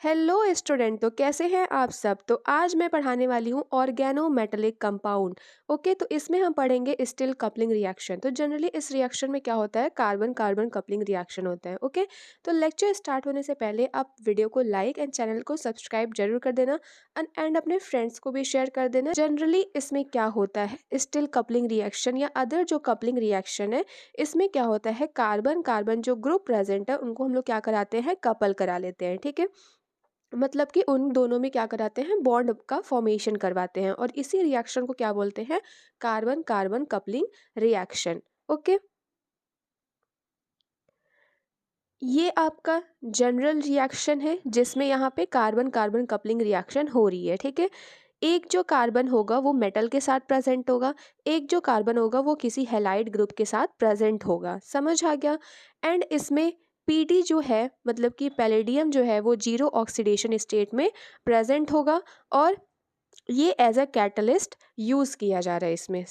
Hello student, तो कैसे हैं आप सब। तो आज मैं पढ़ाने वाली हूँ ऑर्गेनो मेटेलिक कंपाउंड। ओके, तो इसमें हम पढ़ेंगे स्टील कपलिंग रिएक्शन। तो जनरली इस रिएक्शन में क्या होता है, कार्बन कार्बन कपलिंग रिएक्शन होता है। ओके, तो लेक्चर स्टार्ट होने से पहले आप वीडियो को लाइक एंड चैनल को सब्सक्राइब जरूर कर देना एंड अपने फ्रेंड्स को भी शेयर कर देना। जनरली इसमें क्या होता है, स्टील कपलिंग रिएक्शन या अदर जो कपलिंग रिएक्शन है, इसमें क्या होता है, कार्बन कार्बन जो ग्रुप प्रेजेंट है उनको हम लोग क्या कराते हैं, कपल करा लेते हैं। ठीक है, मतलब कि उन दोनों में क्या कराते हैं, बॉन्ड का फॉर्मेशन करवाते हैं और इसी रिएक्शन को क्या बोलते हैं, carbon carbon coupling reaction. Okay, ये आपका जनरल रिएक्शन है जिसमें यहाँ पे कार्बन कार्बन कपलिंग रिएक्शन हो रही है। ठीक है, एक जो कार्बन होगा वो मेटल के साथ प्रेजेंट होगा, एक जो कार्बन होगा वो किसी हैलाइड ग्रुप के साथ प्रेजेंट होगा। समझ आ गया। एंड इसमें पीडी जो है, मतलब कि पैलेडियम जो है वो जीरो ऑक्सीडेशन स्टेट में प्रेजेंट होगा और ये एज अ कैटलिस्ट यूज़ किया जा रहा है इसमें।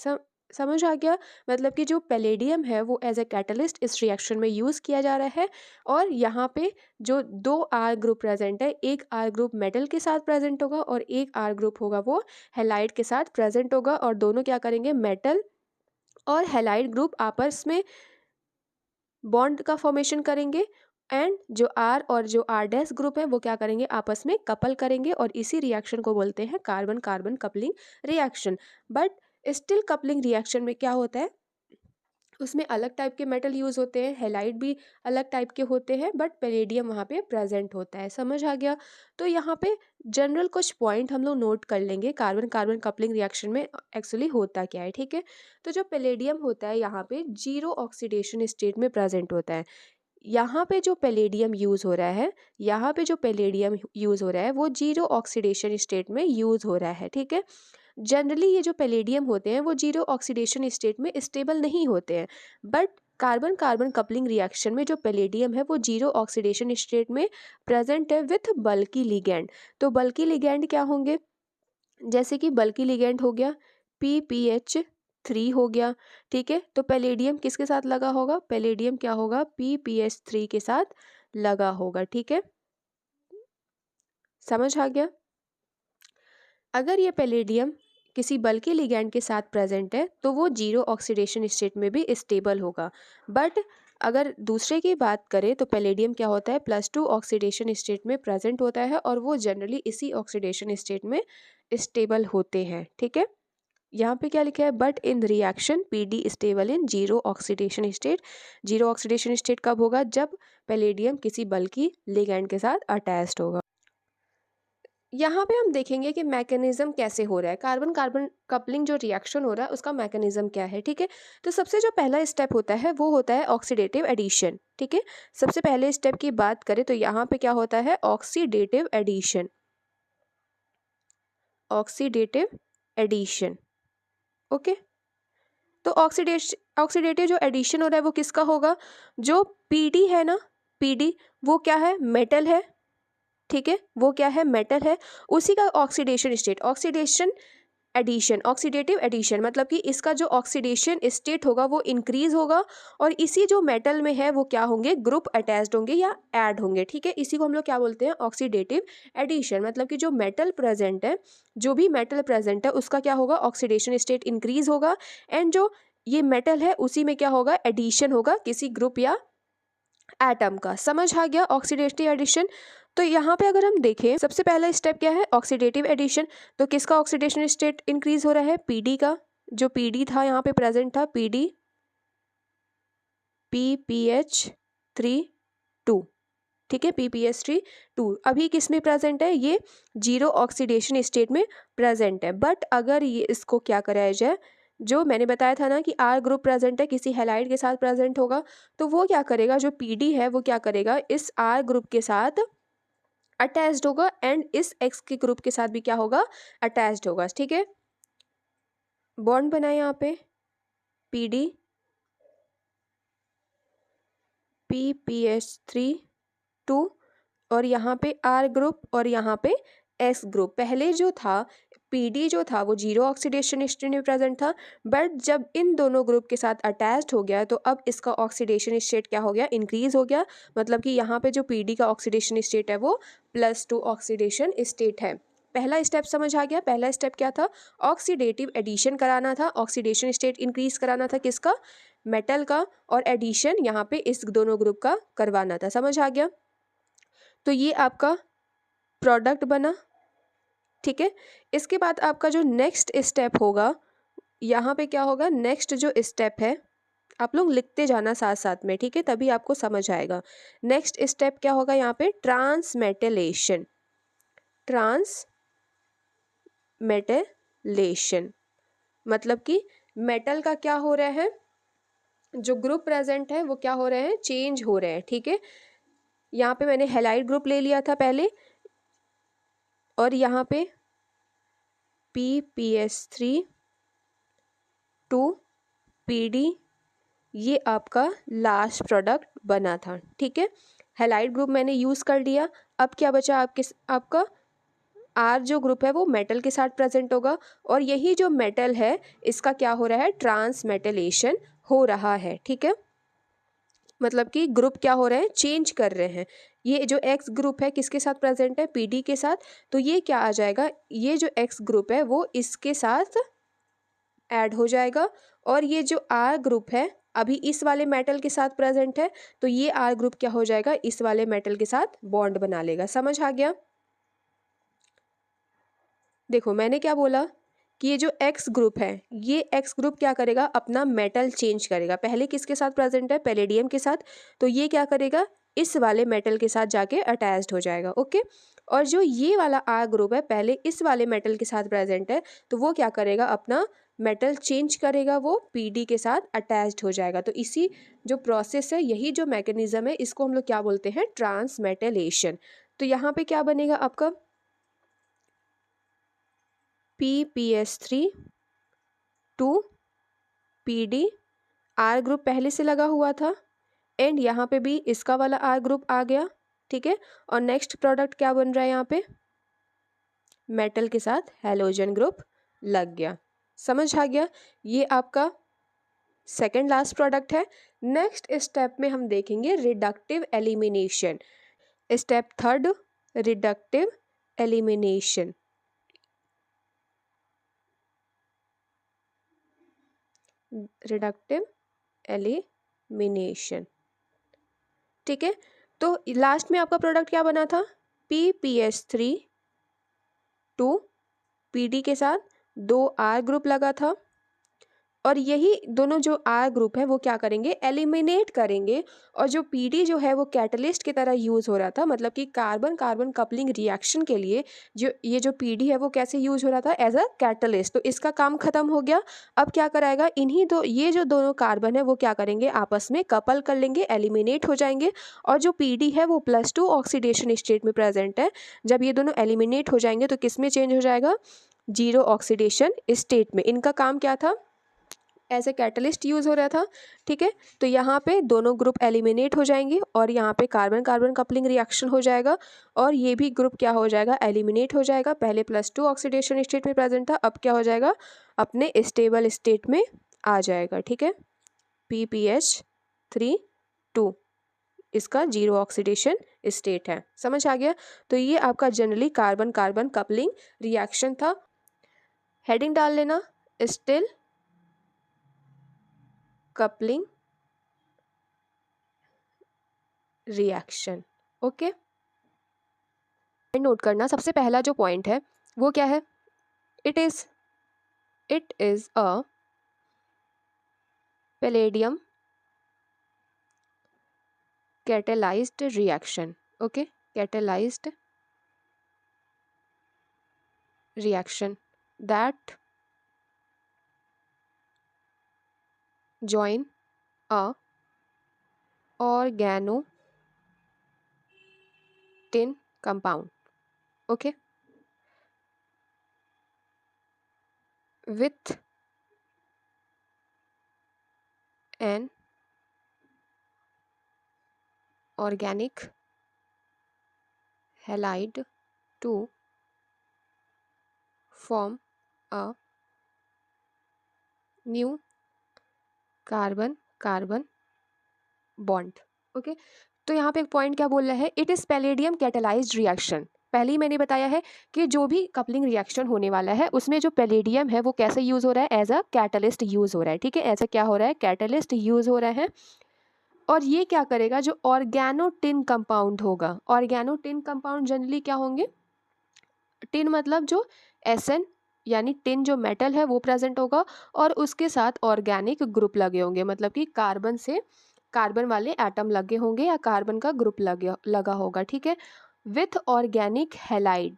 समझ आ गया। मतलब कि जो पैलेडियम है वो एज अ कैटलिस्ट इस रिएक्शन में यूज़ किया जा रहा है और यहाँ पे जो दो आर ग्रुप प्रेजेंट है, एक आर ग्रुप मेटल के साथ प्रेजेंट होगा और एक आर ग्रुप होगा वो हैलाइड के साथ प्रेजेंट होगा और दोनों क्या करेंगे, मेटल और हैलाइड ग्रुप आपस में बॉन्ड का फॉर्मेशन करेंगे एंड जो आर और जो आर डैश ग्रुप है वो क्या करेंगे, आपस में कपल करेंगे और इसी रिएक्शन को बोलते हैं carbon carbon coupling reaction. But still coupling reaction में क्या होता है, उसमें अलग टाइप के मेटल यूज होते हैं, हेलाइड भी अलग टाइप के होते हैं, बट पैलेडियम वहाँ पे प्रेजेंट होता है। समझ आ गया। तो यहाँ पे जनरल कुछ पॉइंट हम लोग नोट कर लेंगे कार्बन कार्बन कपलिंग रिएक्शन में एक्चुअली होता क्या है। ठीक है, तो जो पैलेडियम होता है यहाँ पे जीरो ऑक्सीडेशन स्टेट में प्रेजेंट होता है। यहाँ पे जो पैलेडियम यूज़ हो रहा है, यहाँ पे जो पैलेडियम यूज़ हो रहा है वो जीरो ऑक्सीडेशन स्टेट में यूज़ हो रहा है। ठीक है, जनरली ये जो पैलेडियम होते हैं वो जीरो ऑक्सीडेशन स्टेट में स्टेबल नहीं होते हैं, but carbon carbon coupling reaction में जो पैलेडियम है वो जीरो ऑक्सीडेशन स्टेट में प्रेजेंट है विथ बल्की लिगैंड। तो बल्की लिगैंड क्या होंगे, जैसे कि बल्की लिगैंड हो गया PPH3 हो गया। ठीक है, तो पैलेडियम किसके साथ लगा होगा, पैलेडियम क्या होगा, PPH3 के साथ लगा होगा। ठीक है, समझ आ गया। अगर ये पैलेडियम किसी बल्की लिगैंड के साथ प्रेजेंट है तो वो जीरो ऑक्सीडेशन स्टेट में भी स्टेबल होगा। बट अगर दूसरे की बात करें तो पैलेडियम क्या होता है, +2 ऑक्सीडेशन स्टेट में प्रेजेंट होता है और वो जनरली इसी ऑक्सीडेशन स्टेट में स्टेबल होते हैं। ठीक है, यहाँ पे क्या लिखा है, but in reaction PD stable in zero oxidation state. Zero oxidation state कब होगा, जब पैलेडियम किसी बल्की लिगैंड के साथ अटैच्ड होगा। यहाँ पे हम देखेंगे कि मैकेनिज्म कैसे हो रहा है, कार्बन कार्बन कपलिंग जो रिएक्शन हो रहा है उसका मैकेनिज्म क्या है। ठीक है, तो सबसे जो पहला स्टेप होता है वो होता है ऑक्सीडेटिव एडिशन। ठीक है, सबसे पहले स्टेप की बात करें तो यहाँ पे क्या होता है, oxidative addition. Oxidative addition. Okay, तो ऑक्सीडेटिव जो एडिशन हो रहा है वो किसका होगा, जो पीडी है ना, पीडी वो क्या है, मेटल है। ठीक है, वो क्या है, मेटल है। उसी का oxidation state, oxidation addition, oxidative addition मतलब कि इसका जो ऑक्सीडेशन स्टेट होगा वो इंक्रीज होगा और इसी जो मेटल में है वो क्या होंगे, ग्रुप अटैच्ड होंगे या ऐड होंगे। ठीक है, इसी को हम लोग क्या बोलते हैं, ऑक्सीडेटिव एडिशन। मतलब कि जो मेटल प्रेजेंट है, जो भी मेटल प्रेजेंट है उसका क्या होगा, ऑक्सीडेशन स्टेट इंक्रीज होगा एंड जो ये मेटल है उसी में क्या होगा, एडिशन होगा किसी ग्रुप या एटम का। समझ आ गया, ऑक्सीडेटिव एडिशन। तो यहाँ पे अगर हम देखें सबसे पहला स्टेप क्या है, ऑक्सीडेटिव एडिशन। तो किसका ऑक्सीडेशन स्टेट इंक्रीज हो रहा है, पीडी का। जो पीडी था यहाँ पे प्रेजेंट था, पीडी PPH3 2। ठीक है, PPH3 2 अभी किस में प्रेजेंट है, ये जीरो ऑक्सीडेशन स्टेट में प्रेजेंट है। बट अगर ये इसको क्या कराया जाए, जो मैंने बताया था ना कि आर ग्रुप प्रेजेंट है, किसी हैलाइड के साथ प्रेजेंट होगा, तो वो क्या करेगा, जो पीडी है वो क्या करेगा, इस आर ग्रुप के साथ अटैच्ड होगा एंड इस एक्स के ग्रुप के साथ भी क्या होगा, अटैच्ड होगा। ठीक है, बॉन्ड बनाए यहाँ पे पीडी PPH3 2 और यहाँ पे आर ग्रुप और यहाँ पे एस ग्रुप। पहले जो था पीडी जो था वो जीरो ऑक्सीडेशन स्टेट में प्रेजेंट था, बट जब इन दोनों ग्रुप के साथ अटैच्ड हो गया तो अब इसका ऑक्सीडेशन स्टेट क्या हो गया, इंक्रीज हो गया। मतलब कि यहाँ पे जो पीडी का ऑक्सीडेशन स्टेट है वो +2 ऑक्सीडेशन स्टेट है। पहला स्टेप समझ आ गया। पहला स्टेप क्या था, ऑक्सीडेटिव एडिशन कराना था, ऑक्सीडेशन स्टेट इंक्रीज कराना था किसका, मेटल का, और एडिशन यहाँ पे इस दोनों ग्रुप का करवाना था। समझ आ गया। तो ये आपका प्रोडक्ट बना, ठीक है। इसके बाद आपका जो नेक्स्ट स्टेप होगा, यहाँ पे क्या होगा, नेक्स्ट जो स्टेप है आप लोग लिखते जाना साथ साथ में, ठीक है, तभी आपको समझ आएगा। नेक्स्ट स्टेप क्या होगा यहाँ पे, ट्रांसमेटेलेशन। ट्रांसमेटेलेशन मतलब कि मेटल का क्या हो रहा है, जो ग्रुप प्रेजेंट है वो क्या हो रहे हैं, चेंज हो रहे हैं, ठीक है। यहाँ पे मैंने हैलाइड ग्रुप ले लिया था पहले, और यहाँ पे PPS3 2PD ये आपका लास्ट प्रोडक्ट बना था, ठीक है। हैलाइड ग्रुप मैंने यूज़ कर लिया। अब क्या बचा आपका आर जो ग्रुप है वो मेटल के साथ प्रेजेंट होगा, और यही जो मेटल है इसका क्या हो रहा है, ट्रांसमेटेलेशन हो रहा है, ठीक है। मतलब कि ग्रुप क्या हो रहे हैं, चेंज कर रहे हैं। ये जो एक्स ग्रुप है किसके साथ प्रेजेंट है, पीडी के साथ, तो ये क्या आ जाएगा, ये जो एक्स ग्रुप है वो इसके साथ ऐड हो जाएगा, और ये जो आर ग्रुप है अभी इस वाले मेटल के साथ प्रेजेंट है, तो ये आर ग्रुप क्या हो जाएगा, इस वाले मेटल के साथ बॉन्ड बना लेगा। समझ आ गया। देखो मैंने क्या बोला कि ये जो एक्स ग्रुप है, ये एक्स ग्रुप क्या करेगा, अपना मेटल चेंज करेगा। पहले किसके साथ प्रेजेंट है, पैलेडियम के साथ, तो ये क्या करेगा, इस वाले मेटल के साथ जाके अटैच्ड हो जाएगा, ओके। और जो ये वाला आर ग्रुप है पहले इस वाले मेटल के साथ प्रेजेंट है, तो वो क्या करेगा, अपना मेटल चेंज करेगा, वो पीडी के साथ अटैच्ड हो जाएगा। तो इसी जो प्रोसेस है, यही जो मैकेनिज्म है, इसको हम लोग क्या बोलते हैं, ट्रांसमेटेलेशन। तो यहाँ पे क्या बनेगा आपका, PPS3 2PD, आर ग्रुप पहले से लगा हुआ था, एंड यहाँ पे भी इसका वाला आर ग्रुप आ गया, ठीक है। और नेक्स्ट प्रोडक्ट क्या बन रहा है, यहाँ पे मेटल के साथ हैलोजन ग्रुप लग गया। समझ आ गया। ये आपका सेकंड लास्ट प्रोडक्ट है। नेक्स्ट स्टेप में हम देखेंगे reductive elimination. Step third, reductive elimination. Reductive elimination, ठीक है। तो लास्ट में आपका प्रोडक्ट क्या बना था, PPS3 2PD के साथ 2 आर ग्रुप लगा था, और यही दोनों जो आर ग्रुप है वो क्या करेंगे, एलिमिनेट करेंगे। और जो पीडी जो है वो कैटलिस्ट की तरह यूज़ हो रहा था, मतलब कि कार्बन कार्बन कपलिंग रिएक्शन के लिए जो पीडी है वो कैसे यूज़ हो रहा था, एज अ कैटलिस्ट। तो इसका काम खत्म हो गया। अब क्या कराएगा, ये जो दोनों कार्बन है वो क्या करेंगे, आपस में कपल कर लेंगे, एलिमिनेट हो जाएंगे। और जो पीडी है वो +2 ऑक्सीडेशन स्टेट में प्रेजेंट है। जब ये दोनों एलिमिनेट हो जाएंगे तो किस में चेंज हो जाएगा, जीरो ऑक्सीडेशन स्टेट में। इनका काम क्या था, एज ए कैटलिस्ट यूज़ हो रहा था, ठीक है। तो यहाँ पे दोनों ग्रुप एलिमिनेट हो जाएंगे, और यहाँ पे कार्बन कार्बन कपलिंग रिएक्शन हो जाएगा, और ये भी ग्रुप क्या हो जाएगा, एलिमिनेट हो जाएगा। पहले +2 ऑक्सीडेशन स्टेट में प्रेजेंट था, अब क्या हो जाएगा, अपने स्टेबल स्टेट में आ जाएगा, ठीक है। PPH3 2 इसका जीरो ऑक्सीडेशन स्टेट है। समझ आ गया। तो ये आपका generally carbon carbon coupling reaction था। हेडिंग डाल लेना, still coupling reaction, okay. Note करना, सबसे पहला जो पॉइंट है वो क्या है, it is a palladium catalysed reaction, okay. Catalysed reaction that join a organotin compound, okay, with an organic halide to form a new carbon carbon bond. Okay, तो यहाँ पे एक पॉइंट क्या बोल रहा है, it is palladium catalysed reaction. पहले ही मैंने बताया है कि जो भी कपलिंग रिएक्शन होने वाला है उसमें जो पैलेडियम है वो कैसे यूज हो रहा है, एज अ कैटलिस्ट यूज हो रहा है। ठीक है, ऐसा क्या हो रहा है, कैटलिस्ट यूज हो रहा है। और ये क्या करेगा, जो ऑर्गेनोटिन कंपाउंड होगा, ऑर्गेनोटिन कंपाउंड जनरली क्या होंगे, टिन मतलब जो एसएन यानी टिन जो मेटल है वो प्रेजेंट होगा, और उसके साथ ऑर्गेनिक ग्रुप लगे होंगे, मतलब कि कार्बन से कार्बन वाले एटम लगे होंगे या कार्बन का ग्रुप लगा होगा। ठीक है, विथ ऑर्गेनिक हैलाइड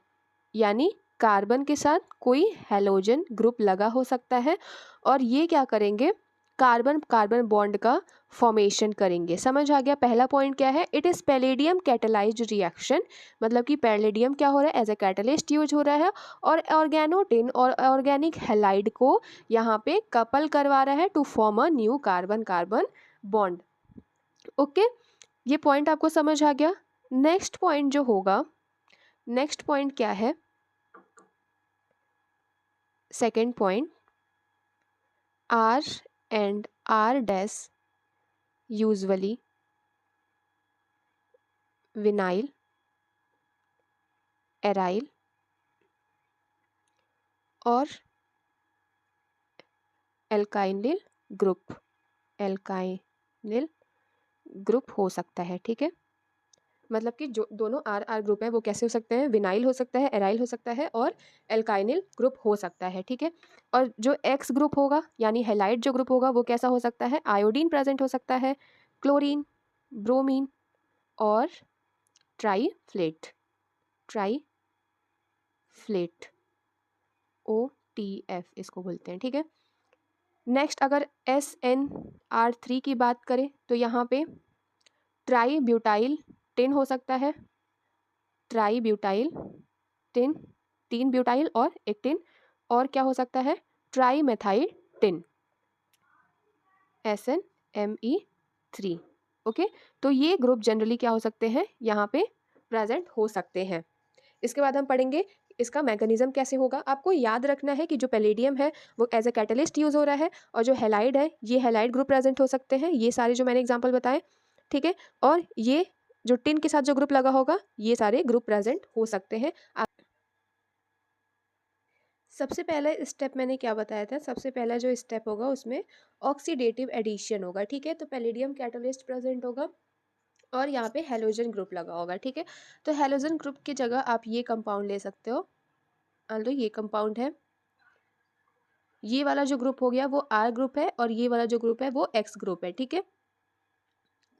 यानी कार्बन के साथ कोई हैलोजन ग्रुप लगा हो सकता है, और ये क्या करेंगे, कार्बन कार्बन बॉन्ड का फॉर्मेशन करेंगे। समझ आ गया। पहला पॉइंट क्या है, it is palladium catalysed reaction, मतलब कि पैलेडियम क्या हो रहा है, एज ए कैटलिस्ट यूज हो रहा है, और ऑर्गेनोटिन और ऑर्गेनिक हैलाइड को यहाँ पे कपल करवा रहा है to form a new carbon carbon bond. Okay, ये पॉइंट आपको समझ आ गया। नेक्स्ट पॉइंट जो होगा, नेक्स्ट पॉइंट क्या है, second point, R and R dash usually vinyl aryl और एल्काइनिल ग्रुप, एल्काइनिल ग्रुप हो सकता है। ठीक है, मतलब कि जो दोनों आर आर ग्रुप है वो कैसे हो सकते हैं, विनाइल हो सकता है, एराइल हो सकता है, और एल्काइनिल ग्रुप हो सकता है। ठीक है, और जो एक्स ग्रुप होगा यानी हेलाइड जो ग्रुप होगा वो कैसा हो सकता है, आयोडीन प्रेजेंट हो सकता है, क्लोरीन, ब्रोमीन और ट्राईफ्लेट, ट्राईफ्लेट OTF इसको बोलते हैं। ठीक है, नेक्स्ट अगर SnR3 की बात करें तो यहाँ पे ट्राई ब्यूटाइल टिन हो सकता है, ट्राई ब्यूटाइल टिन, 3 ब्यूटाइल और एक टिन, और क्या हो सकता है, tri methyl tin, SnMe3। Okay, तो ये ग्रुप जनरली क्या हो सकते हैं, यहाँ पे प्रेजेंट हो सकते हैं। इसके बाद हम पढ़ेंगे इसका मैकेनिज्म कैसे होगा। आपको याद रखना है कि जो पैलेडियम है वो एज ए कैटलिस्ट यूज हो रहा है, और जो हेलाइड है ये हेलाइड ग्रुप प्रेजेंट हो सकते हैं, ये सारे जो मैंने एग्जांपल बताए। ठीक है, और ये जो टिन के साथ जो ग्रुप लगा होगा ये सारे ग्रुप प्रेजेंट हो सकते हैं। सबसे पहला स्टेप मैंने क्या बताया था, सबसे पहला जो स्टेप होगा उसमें ऑक्सीडेटिव एडिशन होगा। ठीक है, तो पैलेडियम कैटलिस्ट प्रेजेंट होगा और यहाँ पे हेलोजन ग्रुप लगा होगा। ठीक है, तो हेलोजन ग्रुप की जगह आप ये कंपाउंड ले सकते हो, तो ये कंपाउंड है, ये वाला जो ग्रुप हो गया वो R ग्रुप है, और ये वाला जो ग्रुप है वो X ग्रुप है। ठीक है,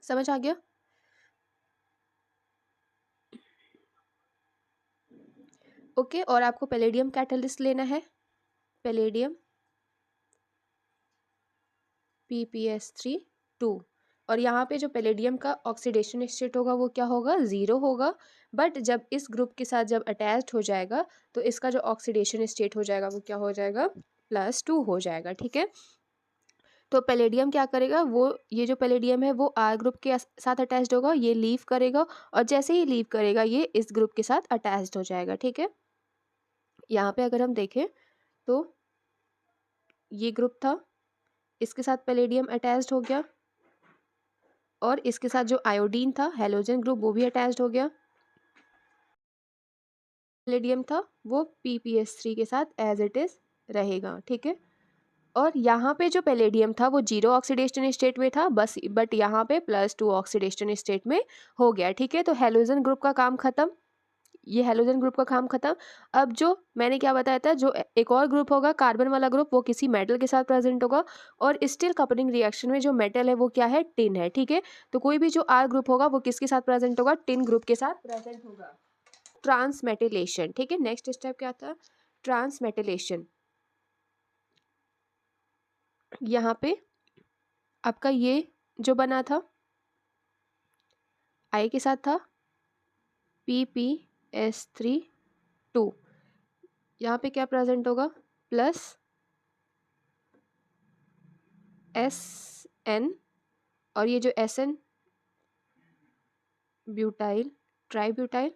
समझ आ गया। ओके, और आपको पैलेडियम कैटलिस्ट लेना है, पैलेडियम PPS3 2, और यहाँ पे जो पैलेडियम का ऑक्सीडेशन स्टेट होगा वो क्या होगा, 0 होगा, बट जब इस ग्रुप के साथ जब अटैच्ड हो जाएगा तो इसका जो ऑक्सीडेशन स्टेट हो जाएगा वो क्या हो जाएगा, +2 हो जाएगा। ठीक है, तो पैलेडियम क्या करेगा, वो ये जो पैलेडियम है वो R ग्रुप के साथ अटैच्ड होगा, ये लीव करेगा, और जैसे ही लीव करेगा ये इस ग्रुप के साथ अटैच्ड हो जाएगा। ठीक है, यहाँ पे अगर हम देखें तो ये ग्रुप था, इसके साथ पैलेडियम अटैच्ड हो गया, और इसके साथ जो आयोडीन था हेलोजन ग्रुप वो भी अटैच्ड हो गया, पैलेडियम था वो PPS3 के साथ एज इट इज रहेगा। ठीक है, और यहाँ पे जो पैलेडियम था वो 0 ऑक्सीडेशन स्टेट में था बस, बट यहाँ पे +2 ऑक्सीडेशन स्टेट में हो गया। ठीक है, तो हेलोजन ग्रुप का काम खत्म, ये हेलोजन ग्रुप का काम खत्म। अब जो मैंने क्या बताया था, जो एक और ग्रुप होगा कार्बन वाला ग्रुप वो किसी मेटल के साथ प्रेजेंट होगा, और स्टील कपलिंग रिएक्शन में जो मेटल है वो क्या है, टिन है। ठीक है, तो कोई भी जो R ग्रुप होगा वो किसके साथ प्रेजेंट होगा, टिन ग्रुप के साथ प्रेजेंट होगा। ट्रांसमेटिलेशन। ठीक है, नेक्स्ट स्टेप क्या था, ट्रांसमेटिलेशन। यहाँ पे आपका ये जो बना था I के साथ था PPS3 2, यहाँ पे क्या प्रेजेंट होगा, +SN, और ये जो SN ब्यूटाइल, ट्राई ब्यूटाइल,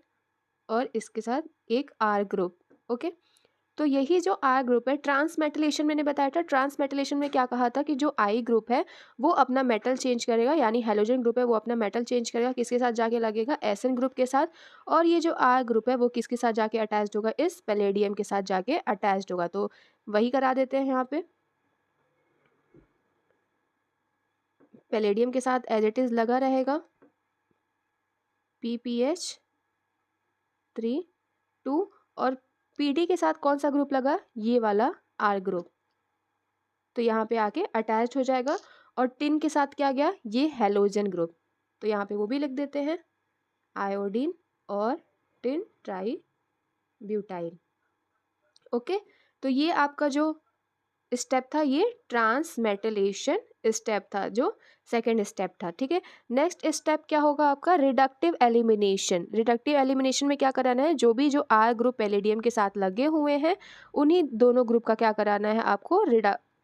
और इसके साथ एक R ग्रुप। ओके, तो यही जो आर ग्रुप है, ट्रांसमेटलेशन मैंने बताया था, ट्रांसमेटलेशन में क्या कहा था कि जो आई ग्रुप है वो अपना मेटल चेंज करेगा, यानी हेलोजन ग्रुप है वो अपना मेटल चेंज करेगा, किसके साथ जाके लगेगा, एसएन ग्रुप के साथ। और ये जो आर ग्रुप है वो किसके साथ जाके अटैच्ड होगा, इस पैलेडियम के साथ जाके अटैच्ड होगा। तो वही करा देते हैं यहाँ पे, पैलेडियम के साथ एज इट इज लगा रहेगा PPH3 और PD के साथ कौन सा ग्रुप लगा, ये वाला आर ग्रुप, तो यहाँ पे आके अटैच हो जाएगा। और टिन के साथ क्या गया, ये हेलोजन ग्रुप, तो यहाँ पे वो भी लिख देते हैं, आयोडीन और टिन ट्राई ब्यूटाइल। ओके, तो ये आपका जो स्टेप था ये ट्रांसमेटलेशन स्टेप था, जो सेकंड स्टेप था। ठीक है, नेक्स्ट स्टेप क्या होगा आपका, रिडक्टिव एलिमिनेशन। रिडक्टिव एलिमिनेशन में क्या कराना है, जो भी जो आर ग्रुप पैलेडियम के साथ लगे हुए हैं उन्हीं दोनों ग्रुप का क्या कराना है आपको,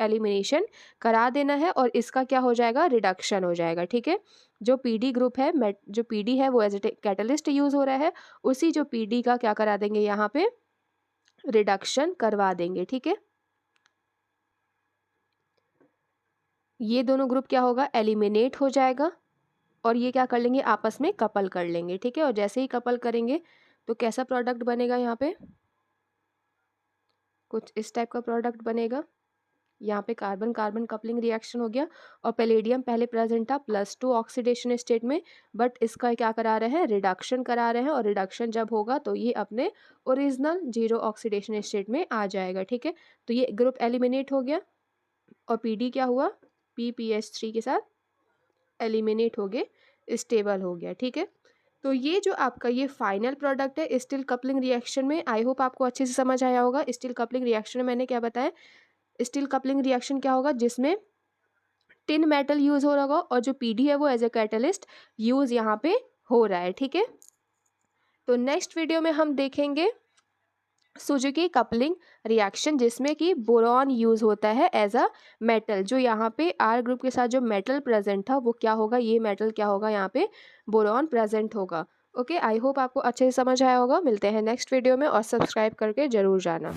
एलिमिनेशन करा देना है, और इसका क्या हो जाएगा, रिडक्शन हो जाएगा। ठीक है, जो पीडी ग्रुप है, जो पीडी है वो एज ए कैटलिस्ट यूज हो रहा है, उसी जो पीडी का क्या करा देंगे यहाँ पे, रिडक्शन करवा देंगे। ठीक है, ये दोनों ग्रुप क्या होगा, एलिमिनेट हो जाएगा, और ये क्या कर लेंगे, आपस में कपल कर लेंगे। ठीक है, और जैसे ही कपल करेंगे तो कैसा प्रोडक्ट बनेगा, यहाँ पे कुछ इस टाइप का प्रोडक्ट बनेगा। यहाँ पे कार्बन कार्बन कपलिंग रिएक्शन हो गया, और पैलेडियम पहले प्रेजेंट था +2 ऑक्सीडेशन स्टेट में, बट इसका क्या करा रहे हैं, रिडक्शन करा रहे हैं, और रिडक्शन जब होगा तो ये अपने ओरिजिनल 0 ऑक्सीडेशन स्टेट में आ जाएगा। ठीक है, तो ये ग्रुप एलिमिनेट हो गया, और PD क्या हुआ, PPH3 के साथ एलिमिनेट हो गए, स्टेबल हो गया। ठीक है, तो ये जो आपका ये फाइनल प्रोडक्ट है स्टील कपलिंग रिएक्शन में, आई होप आपको अच्छे से समझ आया होगा। स्टील कपलिंग रिएक्शन में मैंने क्या बताया, स्टील कपलिंग रिएक्शन क्या होगा, जिसमें टिन मेटल यूज हो रहा होगा, और जो PD है वो एज ए कैटलिस्ट यूज यहाँ पे हो रहा है। ठीक है, तो नेक्स्ट वीडियो में हम देखेंगे सुजुकी कपलिंग रिएक्शन, जिसमें कि बोरॉन यूज होता है एज अ मेटल। जो यहाँ पे आर ग्रुप के साथ जो मेटल प्रेजेंट था वो क्या होगा, ये मेटल क्या होगा, यहाँ पे बोरॉन प्रेजेंट होगा। ओके, आई होप आपको अच्छे से समझ आया होगा। मिलते हैं नेक्स्ट वीडियो में, और सब्सक्राइब करके जरूर जाना।